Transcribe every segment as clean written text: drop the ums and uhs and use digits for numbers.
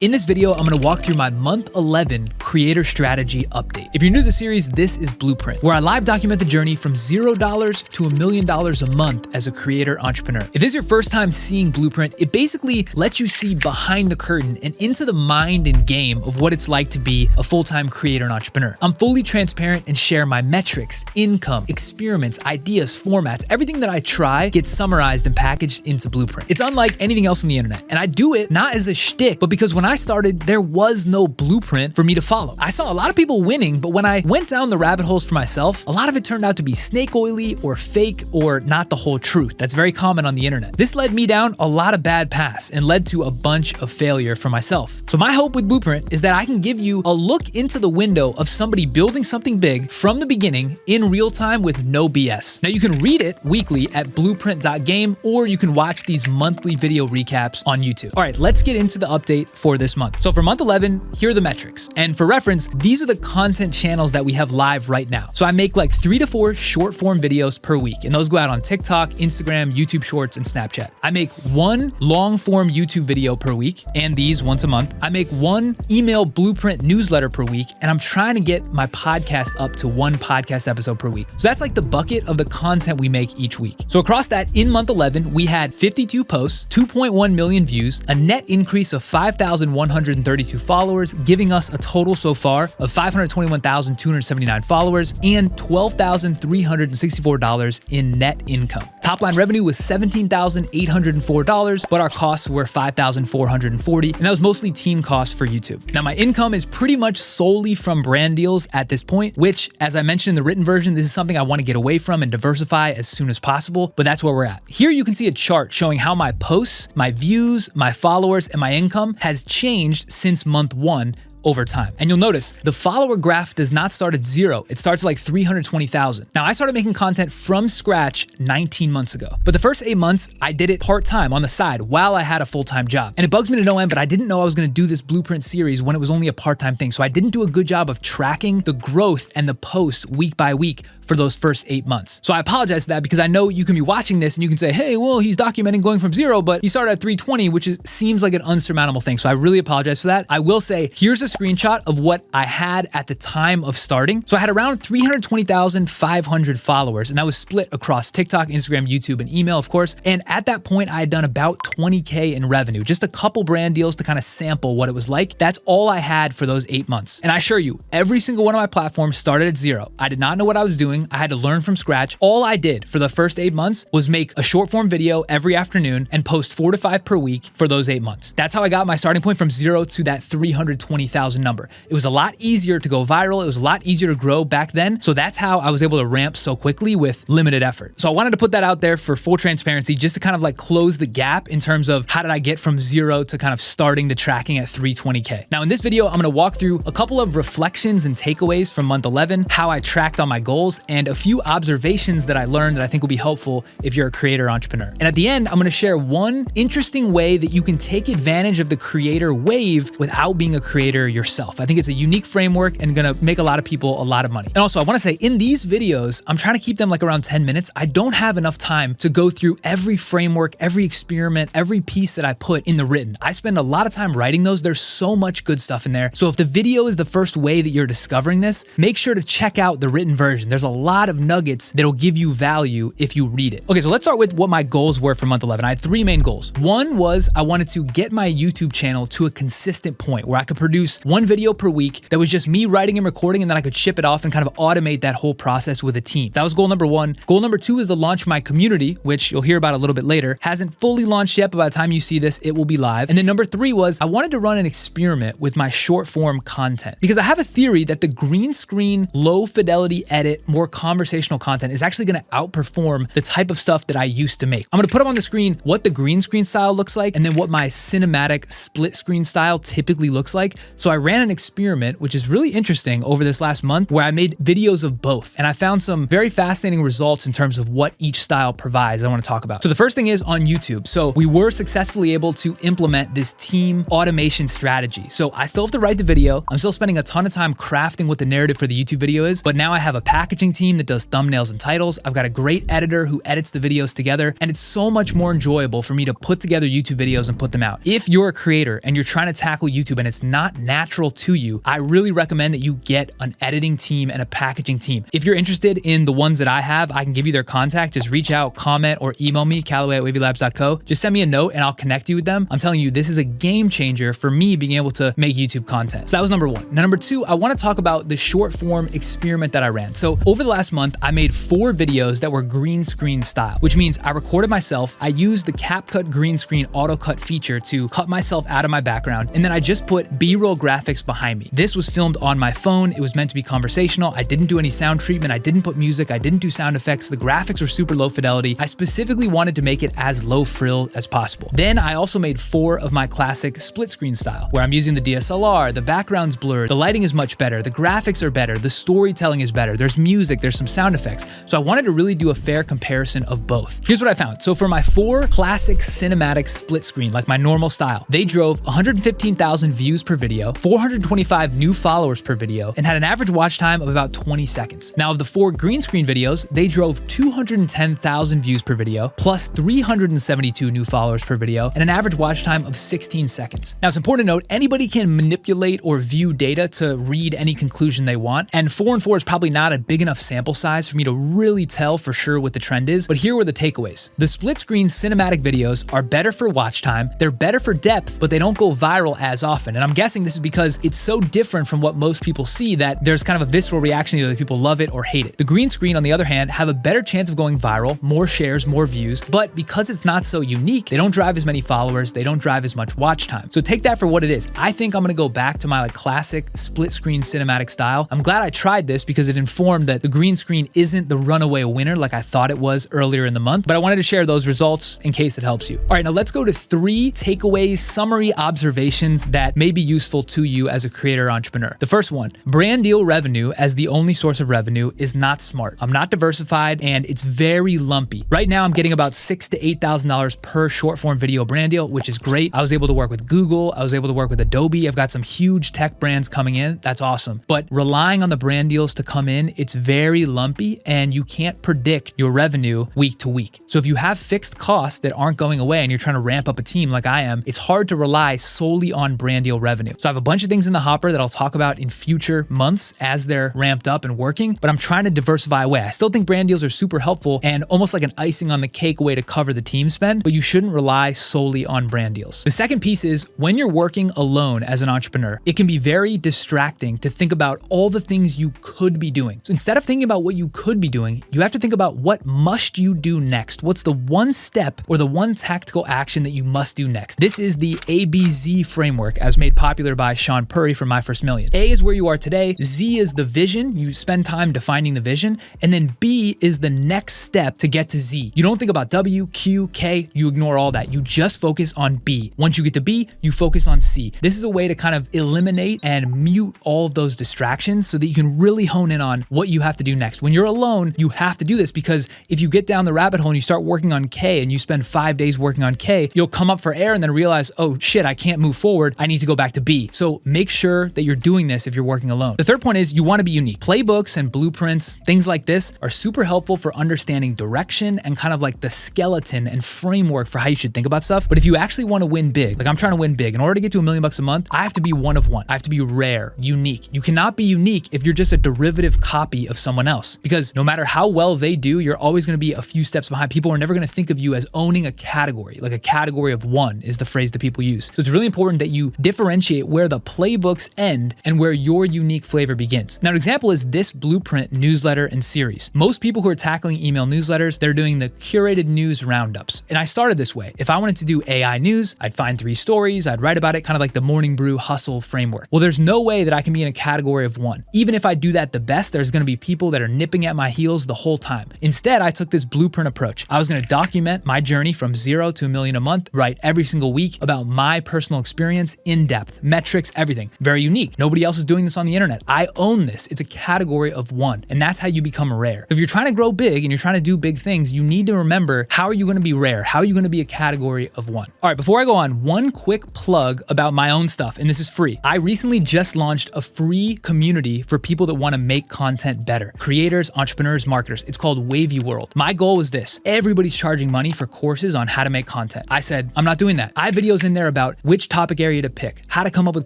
In this video, I'm gonna walk through my month 11 creator strategy update. If you're new to the series, this is Blueprint, where I live document the journey from $0 to $1 million a month as a creator entrepreneur. If this is your first time seeing Blueprint, it basically lets you see behind the curtain and into the mind and game of what it's like to be a full-time creator and entrepreneur. I'm fully transparent and share my metrics, income, experiments, ideas, formats. Everything that I try gets summarized and packaged into Blueprint. It's unlike anything else on the internet, and I do it not as a shtick, but because when I started, there was no blueprint for me to follow. I saw a lot of people winning, but when I went down the rabbit holes for myself, a lot of it turned out to be snake oily or fake or not the whole truth. That's very common on the internet. This led me down a lot of bad paths and led to a bunch of failure for myself. So my hope with Blueprint is that I can give you a look into the window of somebody building something big from the beginning in real time with no BS. Now you can read it weekly at blueprint.game, or you can watch these monthly video recaps on YouTube. All right, let's get into the update for this month. So for month 11, here are the metrics. And for reference, these are the content channels that we have live right now. So I make like 3 to 4 short form videos per week, and those go out on TikTok, Instagram, YouTube Shorts, and Snapchat. I make 1 long form YouTube video per week, and these once a month. I make 1 email Blueprint newsletter per week, and I'm trying to get my podcast up to 1 podcast episode per week. So that's like the bucket of the content we make each week. So across that, in month 11, we had 52 posts, 2.1 million views, a net increase of 5,132 followers, giving us a total so far of 521,279 followers and $12,364 in net income. Top line revenue was $17,804, but our costs were $5,440, and that was mostly team costs for YouTube. Now my income is pretty much solely from brand deals at this point, which, as I mentioned in the written version, this is something I want to get away from and diversify as soon as possible, but that's where we're at. Here you can see a chart showing how my posts, my views, my followers, and my income has changed since month 1 over time. And you'll notice the follower graph does not start at 0. It starts at like 320,000. Now I started making content from scratch 19 months ago, but the first 8 months I did it part-time on the side while I had a full-time job. And it bugs me to no end, but I didn't know I was gonna do this Blueprint series when it was only a part-time thing. So I didn't do a good job of tracking the growth and the posts week by week for those first 8 months. So I apologize for that, because I know you can be watching this and you can say, hey, well, he's documenting going from 0, but he started at 320, which seems like an unsurmountable thing. So I really apologize for that. I will say, here's a screenshot of what I had at the time of starting. So I had around 320,500 followers, and that was split across TikTok, Instagram, YouTube, and email, of course. And at that point, I had done about 20K in revenue, just a couple brand deals to kind of sample what it was like. That's all I had for those 8 months. And I assure you, every single one of my platforms started at 0. I did not know what I was doing. I had to learn from scratch. All I did for the first 8 months was make a short form video every afternoon and post 4 to 5 per week for those 8 months. That's how I got my starting point from 0 to that 320,000 number. It was a lot easier to go viral. It was a lot easier to grow back then. So that's how I was able to ramp so quickly with limited effort. So I wanted to put that out there for full transparency, just to kind of like close the gap in terms of how did I get from 0 to kind of starting the tracking at 320K. Now in this video, I'm gonna walk through a couple of reflections and takeaways from month 11, how I tracked on my goals, and a few observations that I learned that I think will be helpful if you're a creator entrepreneur. And at the end, I'm gonna share one interesting way that you can take advantage of the creator wave without being a creator yourself. I think it's a unique framework and gonna make a lot of people a lot of money. And also I wanna say, in these videos, I'm trying to keep them like around 10 minutes. I don't have enough time to go through every framework, every experiment, every piece that I put in the written. I spend a lot of time writing those. There's so much good stuff in there. So if the video is the first way that you're discovering this, make sure to check out the written version. There's a lot of nuggets that'll give you value if you read it. Okay, so let's start with what my goals were for month 11. I had 3 main goals. One was I wanted to get my YouTube channel to a consistent point where I could produce 1 video per week that was just me writing and recording, and then I could ship it off and kind of automate that whole process with a team. That was goal number 1. Goal number 2 is to launch my community, which you'll hear about a little bit later. Hasn't fully launched yet, but by the time you see this, it will be live. And then number 3 was I wanted to run an experiment with my short form content, because I have a theory that the green screen, low fidelity edit, more conversational content is actually gonna outperform the type of stuff that I used to make. I'm gonna put up on the screen what the green screen style looks like, and then what my cinematic split screen style typically looks like. So So I ran an experiment, which is really interesting over this last month, where I made videos of both. And I found some very fascinating results in terms of what each style provides I want to talk about. So the first thing is on YouTube. So we were successfully able to implement this team automation strategy. So I still have to write the video. I'm still spending a ton of time crafting what the narrative for the YouTube video is, but now I have a packaging team that does thumbnails and titles. I've got a great editor who edits the videos together, and it's so much more enjoyable for me to put together YouTube videos and put them out. If you're a creator and you're trying to tackle YouTube and it's not natural to you, I really recommend that you get an editing team and a packaging team. If you're interested in the ones that I have, I can give you their contact. Just reach out, comment, or email me, Kallaway@wavylabs.co. Just send me a note and I'll connect you with them. I'm telling you, this is a game changer for me being able to make YouTube content. So that was number one. Now, number two, I want to talk about the short form experiment that I ran. So over the last month, I made 4 videos that were green screen style, which means I recorded myself. I used the CapCut green screen auto cut feature to cut myself out of my background. And then I just put B-roll graphics behind me. This was filmed on my phone. It was meant to be conversational. I didn't do any sound treatment. I didn't put music. I didn't do sound effects. The graphics were super low fidelity. I specifically wanted to make it as low frill as possible. Then I also made 4 of my classic split screen style, where I'm using the DSLR, the background's blurred, the lighting is much better, the graphics are better, the storytelling is better, there's music, there's some sound effects. So I wanted to really do a fair comparison of both. Here's what I found. So for my 4 classic cinematic split screen, like my normal style, they drove 115,000 views per video, 425 new followers per video, and had an average watch time of about 20 seconds. Now, of the 4 green screen videos, they drove 210,000 views per video, plus 372 new followers per video, and an average watch time of 16 seconds. Now, it's important to note, anybody can manipulate or view data to read any conclusion they want, and 4 and 4 is probably not a big enough sample size for me to really tell for sure what the trend is, but here were the takeaways. The split screen cinematic videos are better for watch time, they're better for depth, but they don't go viral as often. And I'm guessing this is because it's so different from what most people see that there's kind of a visceral reaction, either people love it or hate it. The green screen, on the other hand, have a better chance of going viral, more shares, more views, but because it's not so unique, they don't drive as many followers, they don't drive as much watch time. So take that for what it is. I think I'm gonna go back to my classic split screen cinematic style. I'm glad I tried this because it informed that the green screen isn't the runaway winner like I thought it was earlier in the month, but I wanted to share those results in case it helps you. All right, now let's go to 3 takeaways, summary observations that may be useful to you as a creator or entrepreneur. The first one, brand deal revenue as the only source of revenue is not smart. I'm not diversified and it's very lumpy. Right now, I'm getting about $6,000 to $8,000 per short form video brand deal, which is great. I was able to work with Google. I was able to work with Adobe. I've got some huge tech brands coming in. That's awesome. But relying on the brand deals to come in, it's very lumpy and you can't predict your revenue week to week. So if you have fixed costs that aren't going away and you're trying to ramp up a team like I am, it's hard to rely solely on brand deal revenue. So I have a bunch of things in the hopper that I'll talk about in future months as they're ramped up and working, but I'm trying to diversify away. I still think brand deals are super helpful and almost like an icing on the cake way to cover the team spend, but you shouldn't rely solely on brand deals. The second piece is when you're working alone as an entrepreneur, it can be very distracting to think about all the things you could be doing. So instead of thinking about what you could be doing, you have to think about what must you do next? What's the one step or the one tactical action that you must do next? This is the ABZ framework as made popular by Sean Purry from My First Million. A is where you are today, Z is the vision, you spend time defining the vision, and then B is the next step to get to Z. You don't think about W, Q, K, you ignore all that. You just focus on B. Once you get to B, you focus on C. This is a way to kind of eliminate and mute all of those distractions so that you can really hone in on what you have to do next. When you're alone, you have to do this because if you get down the rabbit hole and you start working on K and you spend 5 days working on K, you'll come up for air and then realize, oh shit, I can't move forward. I need to go back to B. So make sure that you're doing this if you're working alone. The third point is you want to be unique. Playbooks and blueprints, things like this are super helpful for understanding direction and kind of like the skeleton and framework for how you should think about stuff. But if you actually want to win big, like I'm trying to win big, in order to get to $1 million a month, I have to be one of one. I have to be rare, unique. You cannot be unique if you're just a derivative copy of someone else, because no matter how well they do, you're always going to be a few steps behind. People are never going to think of you as owning a category, like a category of one is the phrase that people use. So it's really important that you differentiate where the playbooks end and where your unique flavor begins. Now, an example is this blueprint newsletter and series. Most people who are tackling email newsletters, they're doing the curated news roundups. And I started this way. If I wanted to do AI news, I'd find 3 stories, I'd write about it, kind of like the morning brew hustle framework. Well, there's no way that I can be in a category of one. Even if I do that the best, there's going to be people that are nipping at my heels the whole time. Instead, I took this blueprint approach. I was going to document my journey from 0 to $1 million a month, write every single week about my personal experience in depth, metrics, metrics, everything. Very unique. Nobody else is doing this on the internet. I own this. It's a category of one. And that's how you become rare. If you're trying to grow big and you're trying to do big things, you need to remember, how are you going to be rare? How are you going to be a category of one? All right, before I go on, one quick plug about my own stuff, and this is free. I recently just launched a free community for people that want to make content better. Creators, entrepreneurs, marketers. It's called Wavy World. My goal was this. Everybody's charging money for courses on how to make content. I said, I'm not doing that. I have videos in there about which topic area to pick, how to come up with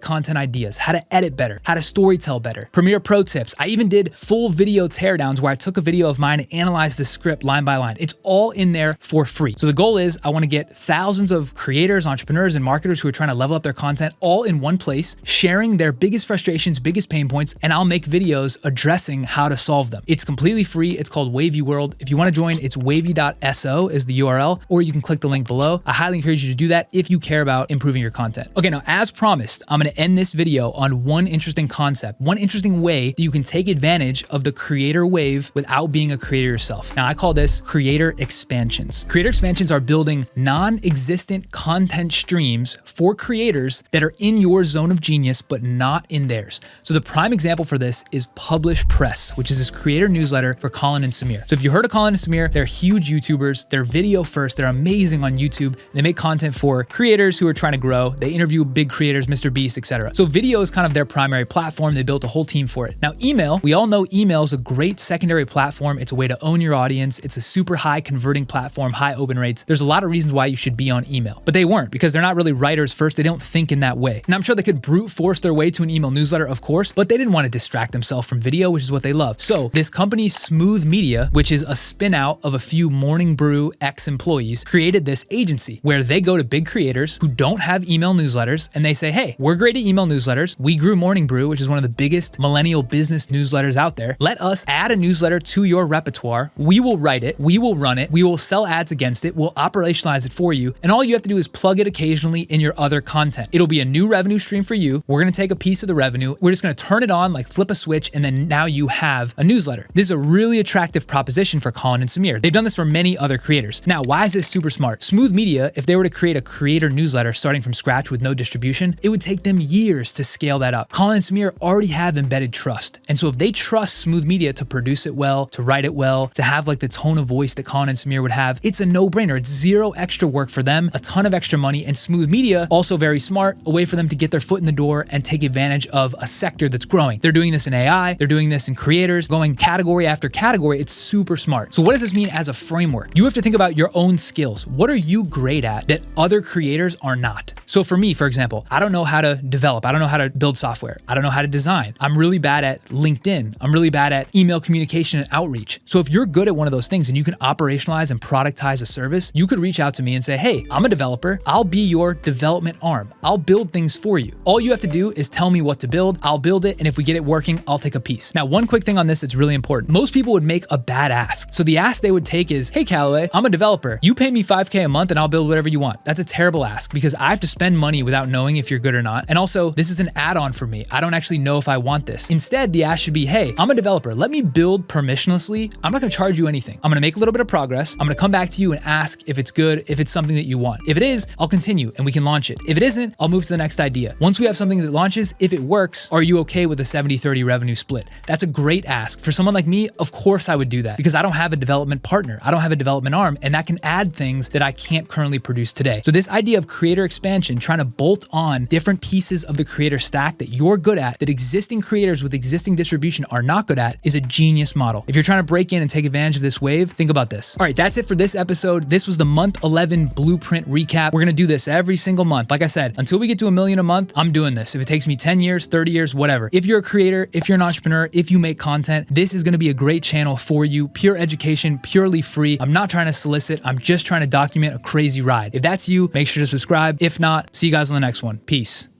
content ideas, how to edit better, how to storytell better, Premiere Pro tips. I even did full video teardowns where I took a video of mine and analyzed the script line by line. It's all in there for free. So the goal is I want to get thousands of creators, entrepreneurs, and marketers who are trying to level up their content all in one place, sharing their biggest frustrations, biggest pain points, and I'll make videos addressing how to solve them. It's completely free. It's called Wavy World. If you want to join, it's wavy.so is the URL, or you can click the link below. I highly encourage you to do that if you care about improving your content. Okay, now as promised, I'm going to end this video on one interesting concept, one interesting way that you can take advantage of the creator wave without being a creator yourself. Now I call this creator expansions. Creator expansions are building non-existent content streams for creators that are in your zone of genius, but not in theirs. So the prime example for this is Publish Press, which is this creator newsletter for Colin and Samir. So if you heard of Colin and Samir, they're huge YouTubers. They're video first. They're amazing on YouTube. They make content for creators who are trying to grow. They interview big creators, Mr. Beast, etc. So video is kind of their primary platform. They built a whole team for it. Now email, we all know email is a great secondary platform. It's a way to own your audience. It's a super high converting platform, high open rates. There's a lot of reasons why you should be on email, but they weren't because they're not really writers first. They don't think in that way. Now I'm sure they could brute force their way to an email newsletter, of course, but they didn't want to distract themselves from video, which is what they love. So this company, Smooth Media, which is a spin out of a few Morning Brew ex-employees, created this agency where they go to big creators who don't have email newsletters and they say, hey, we're great at email newsletters. We grew Morning Brew, which is one of the biggest millennial business newsletters out there. Let us add a newsletter to your repertoire. We will write it. We will run it. We will sell ads against it. We'll operationalize it for you. And all you have to do is plug it occasionally in your other content. It'll be a new revenue stream for you. We're going to take a piece of the revenue. We're just going to turn it on, like flip a switch, and then now you have a newsletter. This is a really attractive proposition for Colin and Samir. They've done this for many other creators. Now, why is this super smart? Smooth Media, if they were to create a creator newsletter starting from scratch with no distribution, it would take them years to scale that up. Colin and Samir already have embedded trust. And so if they trust Smooth Media to produce it well, to write it well, to have like the tone of voice that Colin and Samir would have, it's a no-brainer. It's zero extra work for them, a ton of extra money, and Smooth Media, also very smart, a way for them to get their foot in the door and take advantage of a sector that's growing. They're doing this in AI, they're doing this in creators, going category after category. It's super smart. So what does this mean as a framework? You have to think about your own skills. What are you great at that other creators are not? So for me, for example, I don't know how to develop. I don't know how to build software. I don't know how to design. I'm really bad at LinkedIn. I'm really bad at email communication and outreach. So if you're good at one of those things and you can operationalize and productize a service, you could reach out to me and say, hey, I'm a developer. I'll be your development arm. I'll build things for you. All you have to do is tell me what to build. I'll build it. And if we get it working, I'll take a piece. Now, one quick thing on this that's really important. Most people would make a bad ask. So the ask they would take is, hey, Kallaway, I'm a developer. You pay me $5K a month and I'll build whatever you want. That's a terrible ask because I have to spend money without knowing if you're good or not. And also, this is an add-on for me. I don't actually know if I want this. Instead, the ask should be, hey, I'm a developer. Let me build permissionlessly. I'm not going to charge you anything. I'm going to make a little bit of progress. I'm going to come back to you and ask if it's good, if it's something that you want. If it is, I'll continue and we can launch it. If it isn't, I'll move to the next idea. Once we have something that launches, if it works, are you okay with a 70-30 revenue split? That's a great ask. For someone like me, of course I would do that because I don't have a development partner. I don't have a development arm, and that can add things that I can't currently produce today. So this idea of creator expansion, trying to bolt on different pieces of the creator stack that you're good at, that existing creators with existing distribution are not good at, is a genius model. If you're trying to break in and take advantage of this wave, think about this. All right, that's it for this episode. This was the month 11 blueprint recap. We're going to do this every single month. Like I said, until we get to 1 million a month, I'm doing this. If it takes me 10 years, 30 years, whatever. If you're a creator, if you're an entrepreneur, if you make content, this is going to be a great channel for you. Pure education, purely free. I'm not trying to solicit. I'm just trying to document a crazy ride. If that's you, make sure to subscribe. If not, see you guys on the next one. Peace.